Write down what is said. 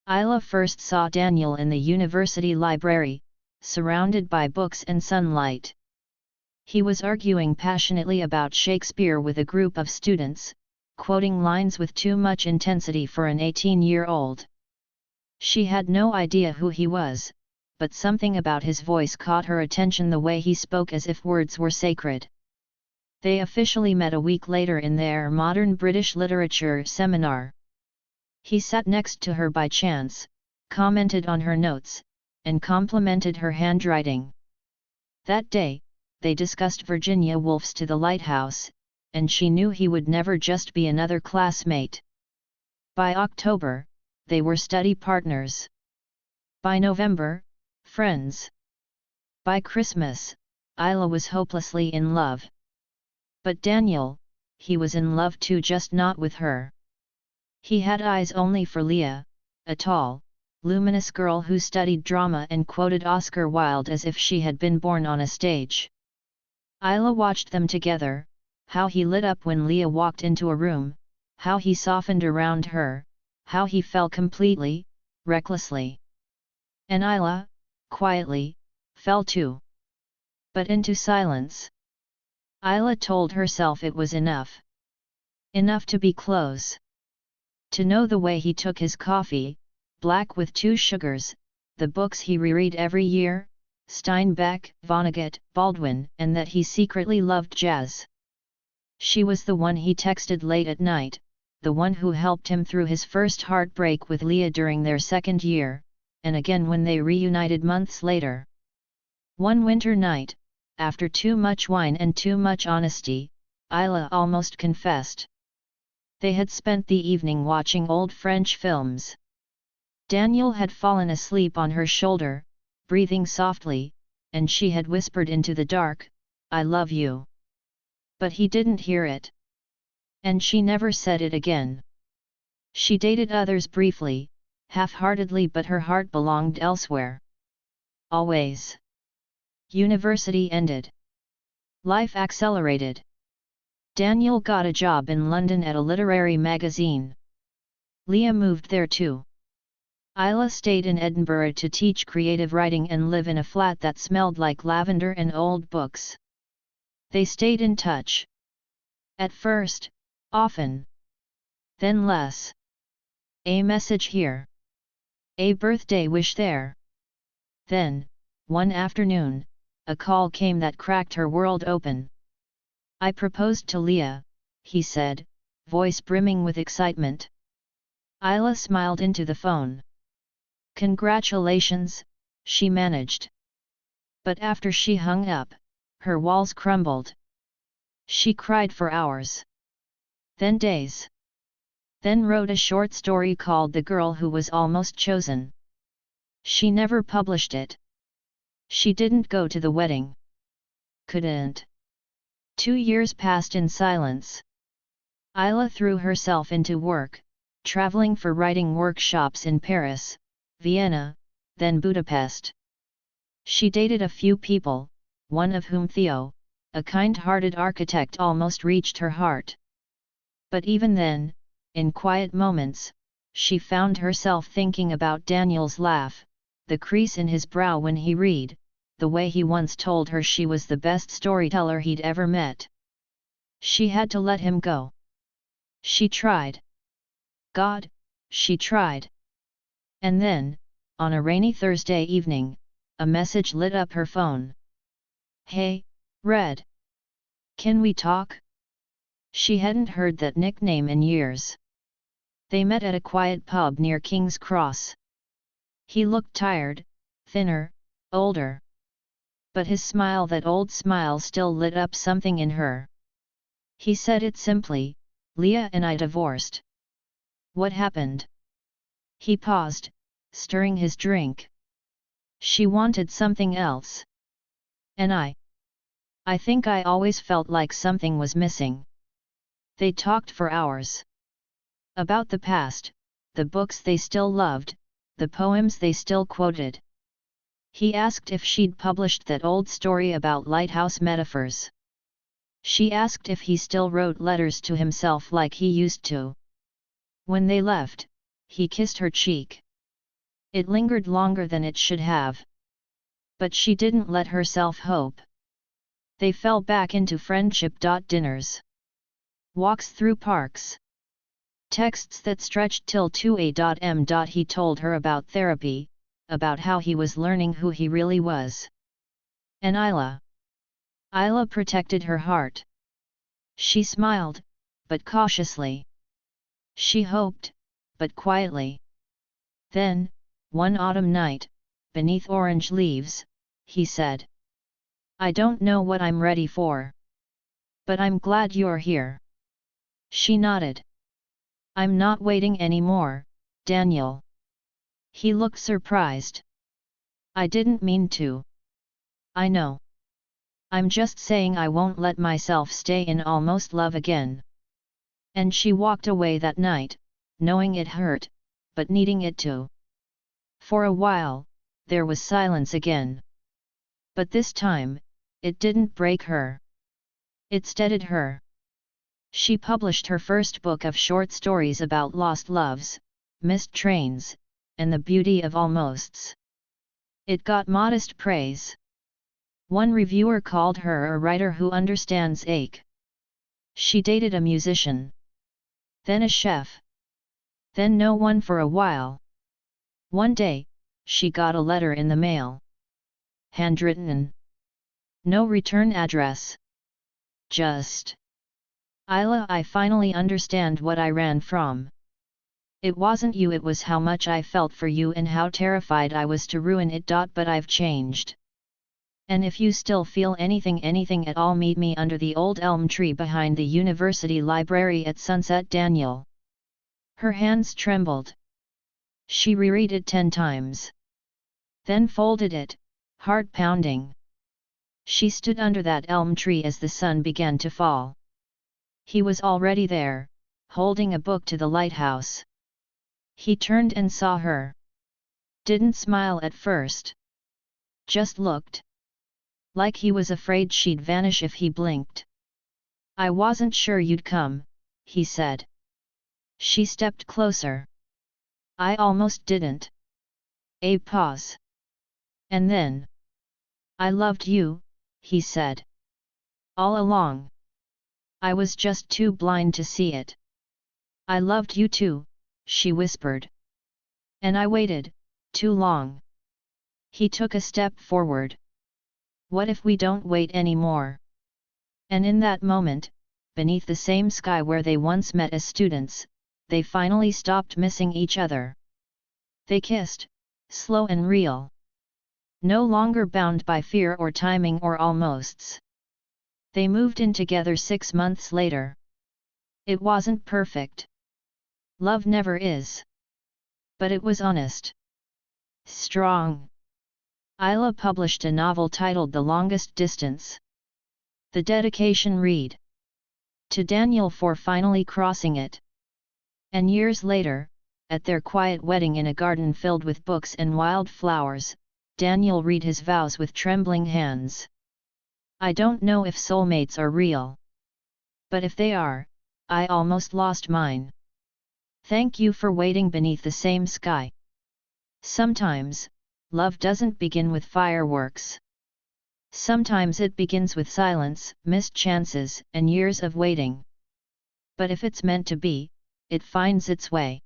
Isla first saw Daniel in the university library, surrounded by books and sunlight. He was arguing passionately about Shakespeare with a group of students, quoting lines with too much intensity for an 18-year-old. She had no idea who he was, but something about his voice caught her attention, the way he spoke as if words were sacred. They officially met a week later in their Modern British Literature seminar. He sat next to her by chance, commented on her notes, and complimented her handwriting. That day, they discussed Virginia Woolf's To the Lighthouse, and she knew he would never just be another classmate. By October, they were study partners. By November, friends. By Christmas, Isla was hopelessly in love. But Daniel, he was in love too, just not with her. He had eyes only for Leah, a tall, luminous girl who studied drama and quoted Oscar Wilde as if she had been born on a stage. Isla watched them together, how he lit up when Leah walked into a room, how he softened around her, how he fell completely, recklessly. And Isla, quietly, fell too. But into silence. Isla told herself it was enough. Enough to be close. To know the way he took his coffee, black with 2 sugars, the books he reread every year, Steinbeck, Vonnegut, Baldwin, and that he secretly loved jazz. She was the one he texted late at night, the one who helped him through his first heartbreak with Leah during their second year, and again when they reunited months later. One winter night, after too much wine and too much honesty, Isla almost confessed. They had spent the evening watching old French films. Daniel had fallen asleep on her shoulder, breathing softly, and she had whispered into the dark, "I love you." But he didn't hear it. And she never said it again. She dated others briefly, half-heartedly, but her heart belonged elsewhere. Always. University ended. Life accelerated. Daniel got a job in London at a literary magazine. Leah moved there too. Isla stayed in Edinburgh to teach creative writing and live in a flat that smelled like lavender and old books. They stayed in touch. At first, often. Then less. A message here. A birthday wish there. Then, one afternoon, a call came that cracked her world open. "I proposed to Leah," he said, voice brimming with excitement. Isla smiled into the phone. "Congratulations," she managed. But after she hung up, her walls crumbled. She cried for hours. Then days. Then wrote a short story called The Girl Who Was Almost Chosen. She never published it. She didn't go to the wedding. Couldn't. 2 years passed in silence. Isla threw herself into work, traveling for writing workshops in Paris, Vienna, then Budapest. She dated a few people, one of whom, Theo, a kind-hearted architect, almost reached her heart. But even then, in quiet moments, she found herself thinking about Daniel's laugh, the crease in his brow when he read, the way he once told her she was the best storyteller he'd ever met. She had to let him go. She tried. God, she tried. And then, on a rainy Thursday evening, a message lit up her phone. "Hey, Red. Can we talk?" She hadn't heard that nickname in years. They met at a quiet pub near King's Cross. He looked tired, thinner, older. But his smile, that old smile, still lit up something in her. He said it simply, "Leah and I divorced." "What happened?" He paused, stirring his drink. "She wanted something else. And I think I always felt like something was missing." They talked for hours. About the past, the books they still loved, the poems they still quoted. He asked if she'd published that old story about lighthouse metaphors. She asked if he still wrote letters to himself like he used to. When they left, he kissed her cheek. It lingered longer than it should have. But she didn't let herself hope. They fell back into friendship. Dinners. Walks through parks. Texts that stretched till 2 a.m. He told her about therapy, about how he was learning who he really was. And Isla protected her heart. She smiled, but cautiously. She hoped, but quietly. Then, one autumn night, beneath orange leaves, he said, "I don't know what I'm ready for. But I'm glad you're here." She nodded. "I'm not waiting anymore, Daniel." He looked surprised. "I didn't mean to. I know. I'm just saying I won't let myself stay in almost love again." And she walked away that night, knowing it hurt, but needing it to. For a while, there was silence again. But this time, it didn't break her. It steadied her. She published her first book of short stories about lost loves, missed trains, and the beauty of almosts. It got modest praise. One reviewer called her a writer who understands ache. She dated a musician. Then a chef. Then no one for a while. One day, she got a letter in the mail. Handwritten. No return address. Just, "Isla, I finally understand what I ran from. It wasn't you, it was how much I felt for you and how terrified I was to ruin it. But I've changed. And if you still feel anything at all, meet me under the old elm tree behind the university library at sunset, Daniel." Her hands trembled. She reread it 10 times. Then folded it, heart pounding. She stood under that elm tree as the sun began to fall. He was already there, holding a book to the lighthouse. He turned and saw her. Didn't smile at first. Just looked. Like he was afraid she'd vanish if he blinked. "I wasn't sure you'd come," he said. She stepped closer. "I almost didn't." A pause. And then, "I loved you," he said. "All along. I was just too blind to see it." "I loved you too," she whispered. "And I waited, too long." He took a step forward. "What if we don't wait anymore?" And in that moment, beneath the same sky where they once met as students, they finally stopped missing each other. They kissed, slow and real. No longer bound by fear or timing or almosts. They moved in together 6 months later. It wasn't perfect. Love never is. But it was honest. Strong. Isla published a novel titled The Longest Distance. The dedication read, "To Daniel for finally crossing it." And years later, at their quiet wedding in a garden filled with books and wild flowers, Daniel read his vows with trembling hands. "I don't know if soulmates are real. But if they are, I almost lost mine. Thank you for waiting beneath the same sky." Sometimes, love doesn't begin with fireworks. Sometimes it begins with silence, missed chances, and years of waiting. But if it's meant to be, it finds its way.